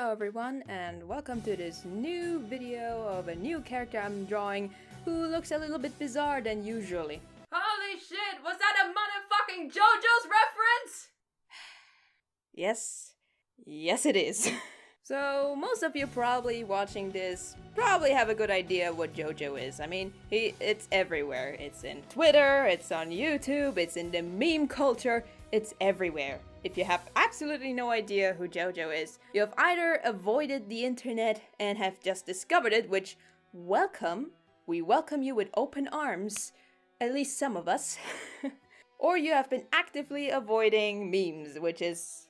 Hello everyone, and welcome to this new video of a new character I'm drawing who looks a little bit bizarre than usually. Holy shit, was that a motherfucking JoJo's reference? Yes it is. So most of you probably watching this probably have a good idea what JoJo is. I mean, it's everywhere. It's in Twitter, it's on YouTube, it's in the meme culture, it's everywhere. If you have absolutely no idea who JoJo is, you have either avoided the internet and have just discovered it, which, welcome. We welcome you with open arms, at least some of us. Or you have been actively avoiding memes, which is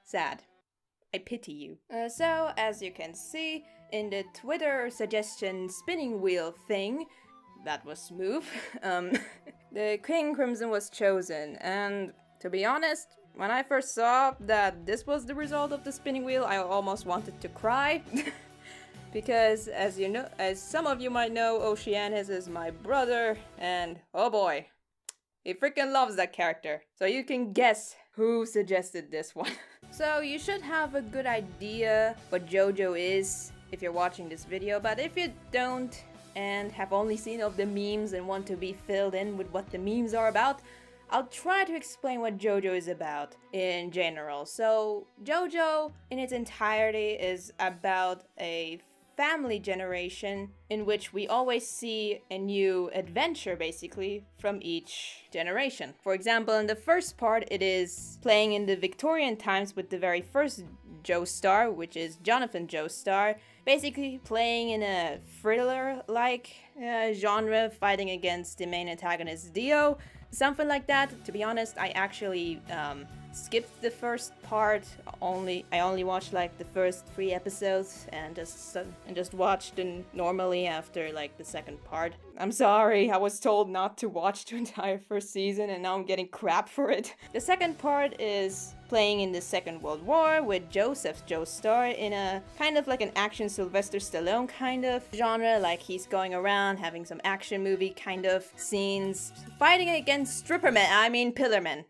sad. I pity you. So, as you can see, in the Twitter suggestion spinning wheel thing, that was smooth, the King Crimson was chosen, and to be honest, when I first saw that this was the result of the spinning wheel, I almost wanted to cry. Because, as some of you might know, Oceaniz is my brother, and oh boy, he freaking loves that character. So you can guess who suggested this one. So you should have a good idea what JoJo is if you're watching this video, but if you don't and have only seen of the memes and want to be filled in with what the memes are about, I'll try to explain what JoJo is about in general. So JoJo in its entirety is about a family generation in which we always see a new adventure basically from each generation. For example, in the first part it is playing in the Victorian times with the very first Joestar, which is Jonathan Joestar, basically playing in a thriller-like genre, fighting against the main antagonist Dio, something like that. To be honest, I actually skipped the first part. I only watched like the first 3 episodes and just watched them normally after like the second part. I'm sorry, I was told not to watch the entire first season and now I'm getting crap for it. The second part is playing in the Second World War with Joseph Joestar in a kind of like an action Sylvester Stallone kind of genre, like he's going around having some action movie kind of scenes, fighting against Pillarmen.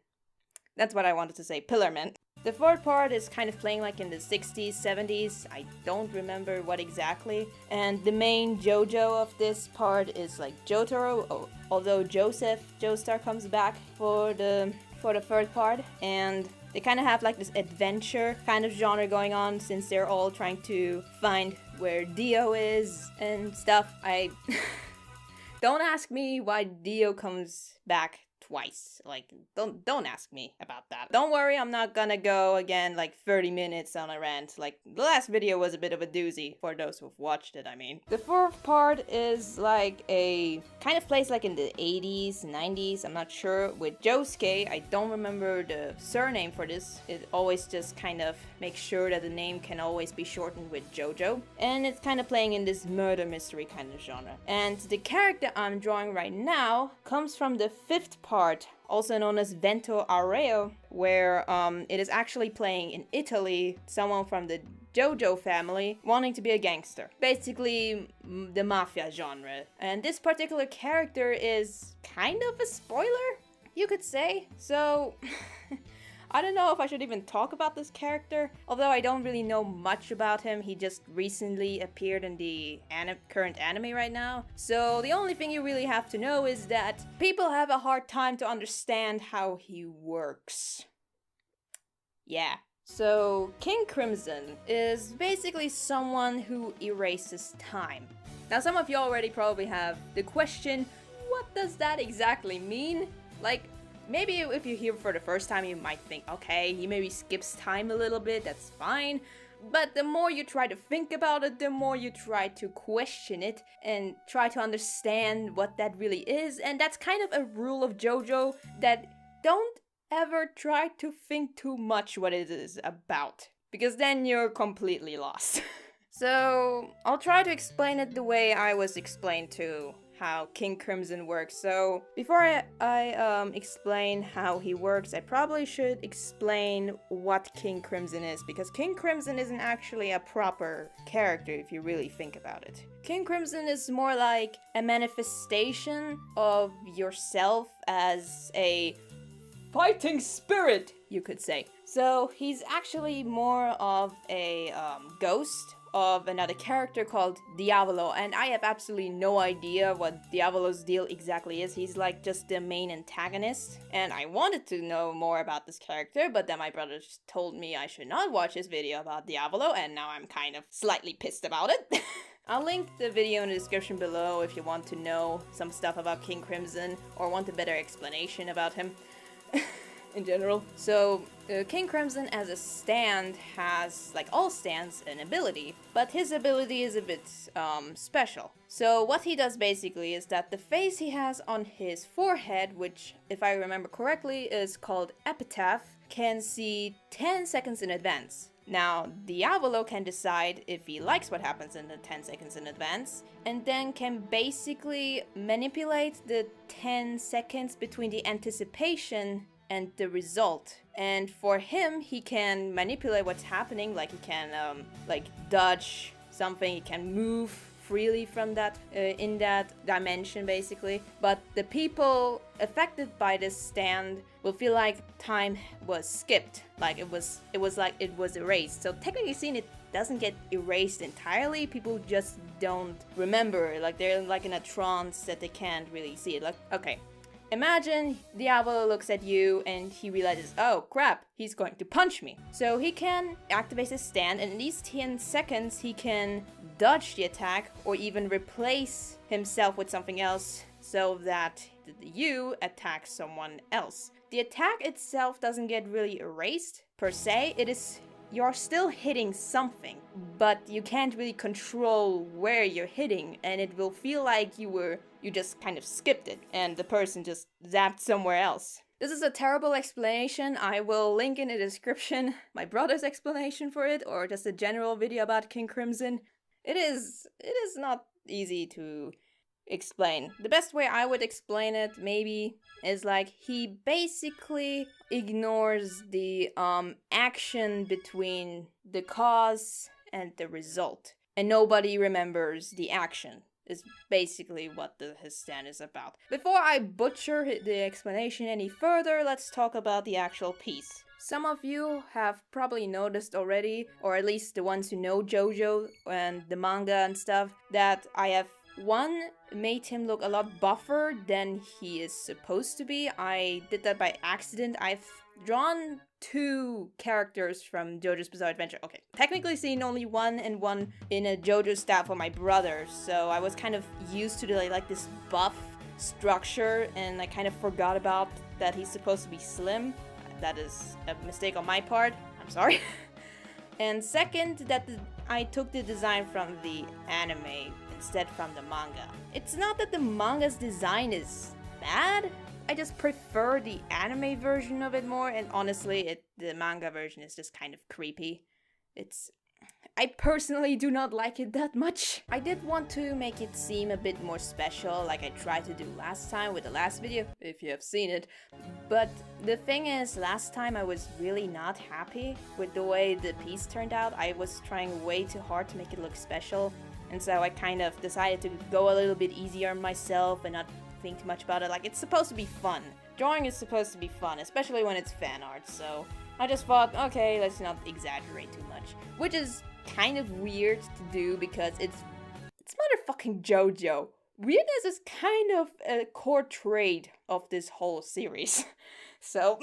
That's what I wanted to say, Pillarmen. The third part is kind of playing like in the 60s, 70s, I don't remember what exactly. And the main JoJo of this part is like Jotaro, although Joseph Joestar comes back for the third part. And they kind of have like this adventure kind of genre going on since they're all trying to find where Dio is and stuff. Don't ask me why Dio comes back twice. Like, don't ask me about that. Don't worry, I'm not gonna go again like 30 minutes on a rant. Like, the last video was a bit of a doozy for those who've watched it, I mean. The fourth part is like a kind of place like in the 80s, 90s, I'm not sure, with Josuke. I don't remember the surname for this. It always just kind of makes sure that the name can always be shortened with JoJo. And it's kind of playing in this murder mystery kind of genre. And the character I'm drawing right now comes from the 5th part, also known as Vento Areo, where it is actually playing in Italy, someone from the JoJo family wanting to be a gangster. Basically, the mafia genre. And this particular character is kind of a spoiler, you could say. So, I don't know if I should even talk about this character, although I don't really know much about him. He just recently appeared in the current anime right now. So the only thing you really have to know is that people have a hard time to understand how he works. Yeah. So King Crimson is basically someone who erases time. Now some of you already probably have the question, what does that exactly mean? Like, maybe if you hear for the first time, you might think, okay, he maybe skips time a little bit, that's fine. But the more you try to think about it, the more you try to question it and try to understand what that really is. And that's kind of a rule of JoJo, that don't ever try to think too much what it is about, because then you're completely lost. So I'll try to explain it the way I was explained to how King Crimson works. So before I explain how he works, I probably should explain what King Crimson is, because King Crimson isn't actually a proper character if you really think about it. King Crimson is more like a manifestation of yourself as a fighting spirit you could say. So he's actually more of a ghost of another character called Diavolo, and I have absolutely no idea what Diavolo's deal exactly is. He's like just the main antagonist, and I wanted to know more about this character, but then my brother just told me I should not watch his video about Diavolo, and now I'm kind of slightly pissed about it. I'll link the video in the description below if you want to know some stuff about King Crimson or want a better explanation about him. In general. So, King Crimson as a stand has, like all stands, an ability, but his ability is a bit special. So what he does basically is that the face he has on his forehead, which if I remember correctly is called Epitaph, can see 10 seconds in advance. Now, Diavolo can decide if he likes what happens in the 10 seconds in advance, and then can basically manipulate the 10 seconds between the anticipation and the result. And for him, he can manipulate what's happening, like he can like dodge something, he can move freely from that in that dimension basically. But the people affected by this stand will feel like time was skipped, like it was like it was erased. So technically seen, it doesn't get erased entirely. People just don't remember, like they're like in a trance that they can't really see it. Like, okay, imagine Diavolo looks at you and he realizes, oh crap, he's going to punch me. So he can activate his stand, and in these 10 seconds he can dodge the attack or even replace himself with something else so that you attack someone else. The attack itself doesn't get really erased per se. You're still hitting something, but you can't really control where you're hitting, and it will feel like you just kind of skipped it, and the person just zapped somewhere else. This is a terrible explanation. I will link in the description my brother's explanation for it, or just a general video about King Crimson. It is not easy to explain. The best way I would explain it maybe is like he basically ignores the action between the cause and the result, and nobody remembers the action is basically what his stand is about. Before I butcher the explanation any further, let's talk about the actual piece. Some of you have probably noticed already, or at least the ones who know JoJo and the manga and stuff, that I have made him look a lot buffer than he is supposed to be. I did that by accident. I've drawn 2 characters from JoJo's Bizarre Adventure. Okay, technically seen only one, and one in a JoJo style for my brother. So I was kind of used to like this buff structure, and I kind of forgot about that he's supposed to be slim. That is a mistake on my part. I'm sorry. And second, that I took the design from the anime instead from the manga. It's not that the manga's design is bad, I just prefer the anime version of it more, and honestly, the manga version is just kind of creepy. I personally do not like it that much. I did want to make it seem a bit more special, like I tried to do last time with the last video, if you have seen it. But the thing is, last time I was really not happy with the way the piece turned out. I was trying way too hard to make it look special, and so I kind of decided to go a little bit easier on myself and not think too much about it. Like, it's supposed to be fun. Drawing is supposed to be fun, especially when it's fan art, so I just thought, okay, let's not exaggerate too much. Which is kind of weird to do because it's motherfucking JoJo. Weirdness is kind of a core trait of this whole series. So,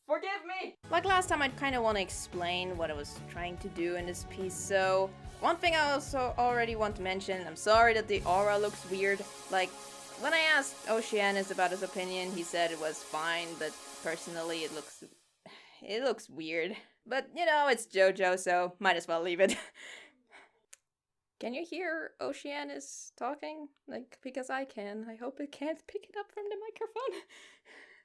forgive me! Like last time, I'd kind of want to explain what I was trying to do in this piece, so one thing I also already want to mention, I'm sorry that the aura looks weird. Like, when I asked Oceaniz about his opinion, he said it was fine, but personally it looks weird. But, you know, it's JoJo, so might as well leave it. Can you hear Oceaniz talking? Like, because I can. I hope it can't pick it up from the microphone.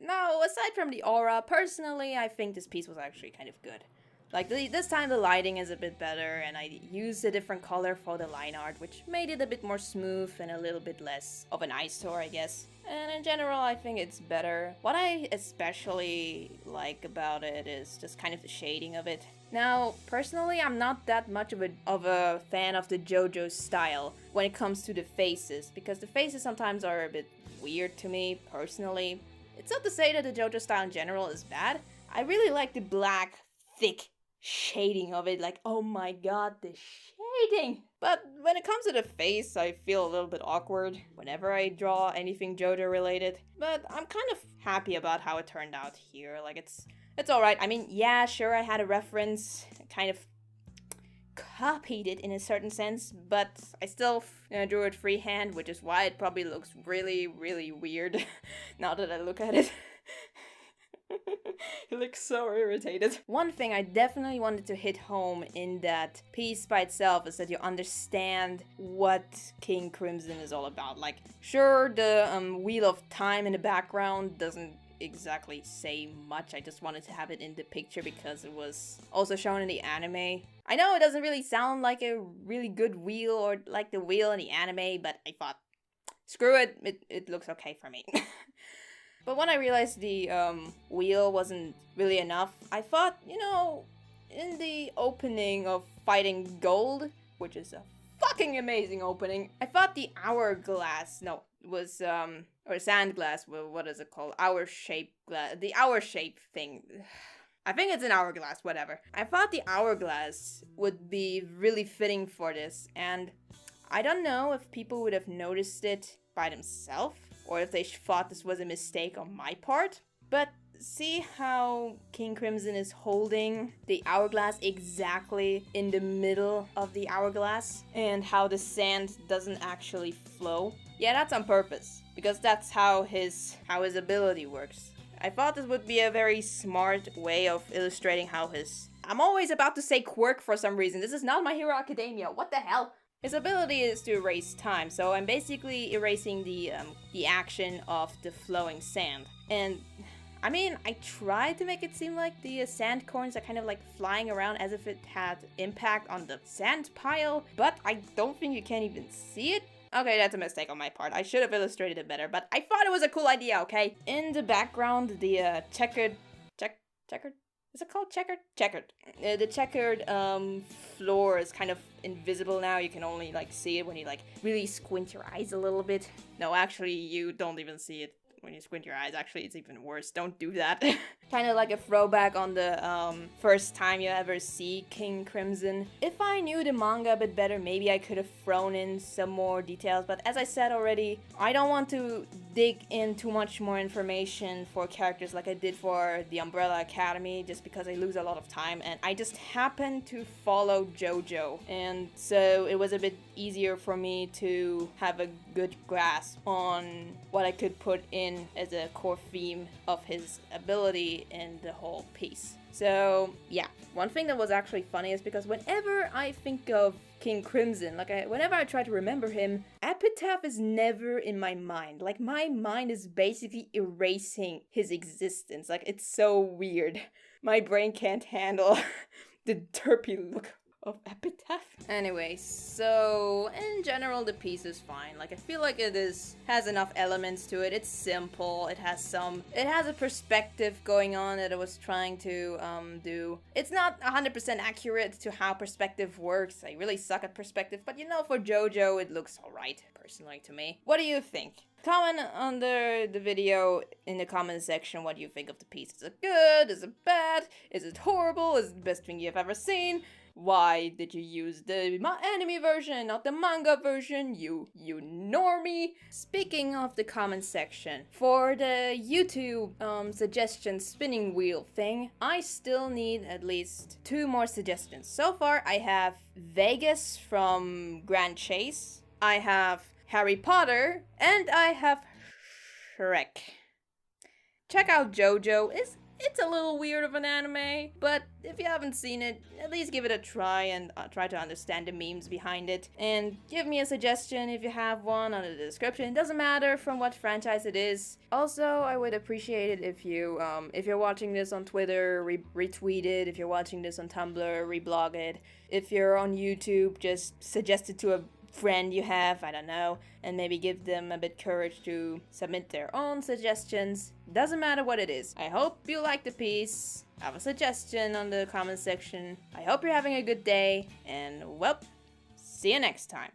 No, aside from the aura, personally, I think this piece was actually kind of good. Like, this time the lighting is a bit better, and I used a different color for the line art, which made it a bit more smooth and a little bit less of an eyesore, I guess. And in general, I think it's better. What I especially like about it is just kind of the shading of it. Now, personally, I'm not that much of a fan of the JoJo style when it comes to the faces, because the faces sometimes are a bit weird to me, personally. It's not to say that the JoJo style in general is bad. I really like the black, thick shading of it. Like, oh my god, the shading! But when it comes to the face, I feel a little bit awkward whenever I draw anything JoJo related. But I'm kind of happy about how it turned out here. Like, it's alright. I mean, yeah, sure, I had a reference, kind of copied it in a certain sense, but I still drew it freehand, which is why it probably looks really, really weird now that I look at it. He looks so irritated. One thing I definitely wanted to hit home in that piece by itself is that you understand what King Crimson is all about. Like, sure, the Wheel of Time in the background doesn't exactly say much. I just wanted to have it in the picture because it was also shown in the anime. I know it doesn't really sound like a really good wheel or like the wheel in the anime, but I thought, screw it, it looks okay for me. But when I realized the wheel wasn't really enough, I thought, you know, in the opening of Fighting Gold, which is a fucking amazing opening, I thought the hourglass, no, was, or sand glass, well, what is it called? Hour shape glass, the hour shape thing. I think it's an hourglass, whatever. I thought the hourglass would be really fitting for this, and I don't know if people would have noticed it by themselves, or if they thought this was a mistake on my part, but see how King Crimson is holding the hourglass exactly in the middle of the hourglass, and how the sand doesn't actually flow? Yeah, that's on purpose, because that's how his ability works. I thought this would be a very smart way of illustrating how his... I'm always about to say quirk for some reason. This is not My Hero Academia. What the hell? His ability is to erase time, so I'm basically erasing the action of the flowing sand. And, I mean, I tried to make it seem like the sand corns are kind of like flying around as if it had impact on the sand pile, but I don't think you can even see it. Okay, that's a mistake on my part. I should have illustrated it better, but I thought it was a cool idea, okay? In the background, the checkered... Is it called checkered? Checkered. The checkered floor is kind of invisible now. You can only like see it when you like really squint your eyes a little bit. No, actually, you don't even see it when you squint your eyes. Actually, it's even worse. Don't do that. Kind of like a throwback on the first time you ever see King Crimson. If I knew the manga a bit better, maybe I could have thrown in some more details. But as I said already, I don't want to dig in too much more information for characters like I did for the Umbrella Academy, just because I lose a lot of time. And I just happened to follow JoJo, and so it was a bit easier for me to have a good grasp on what I could put in as a core theme of his ability in the whole piece. So yeah, one thing that was actually funny is because whenever I think of King Crimson, whenever I try to remember him, Epitaph is never in my mind. Like, my mind is basically erasing his existence. Like, it's so weird. My brain can't handle the derpy look of Epitaph. Anyway, so in general the piece is fine. Like, I feel like it has enough elements to it. It's simple. It has a perspective going on that I was trying to do. It's not 100% accurate to how perspective works. I really suck at perspective, but you know, for JoJo it looks alright, personally, to me. What do you think? Comment under the video in the comment section what you think of the piece. Is it good? Is it bad? Is it horrible? Is it the best thing you've ever seen? Why did you use the anime version, not the manga version, you normie? Speaking of the comment section, for the YouTube suggestion spinning wheel thing, I still need at least 2 more suggestions. So far, I have Vegas from Grand Chase, I have Harry Potter, and I have Shrek. Check out JoJo. It's a little weird of an anime, but if you haven't seen it, at least give it a try and try to understand the memes behind it. And give me a suggestion if you have one under the description. It doesn't matter from what franchise it is. Also, I would appreciate it if you're watching this on Twitter, retweet it. If you're watching this on Tumblr, reblog it. If you're on YouTube, just suggest it to a friend you have, I don't know, and maybe give them a bit courage to submit their own suggestions. Doesn't matter what it is. I hope you like the piece. Have a suggestion on the comment section. I hope you're having a good day, and well, see you next time.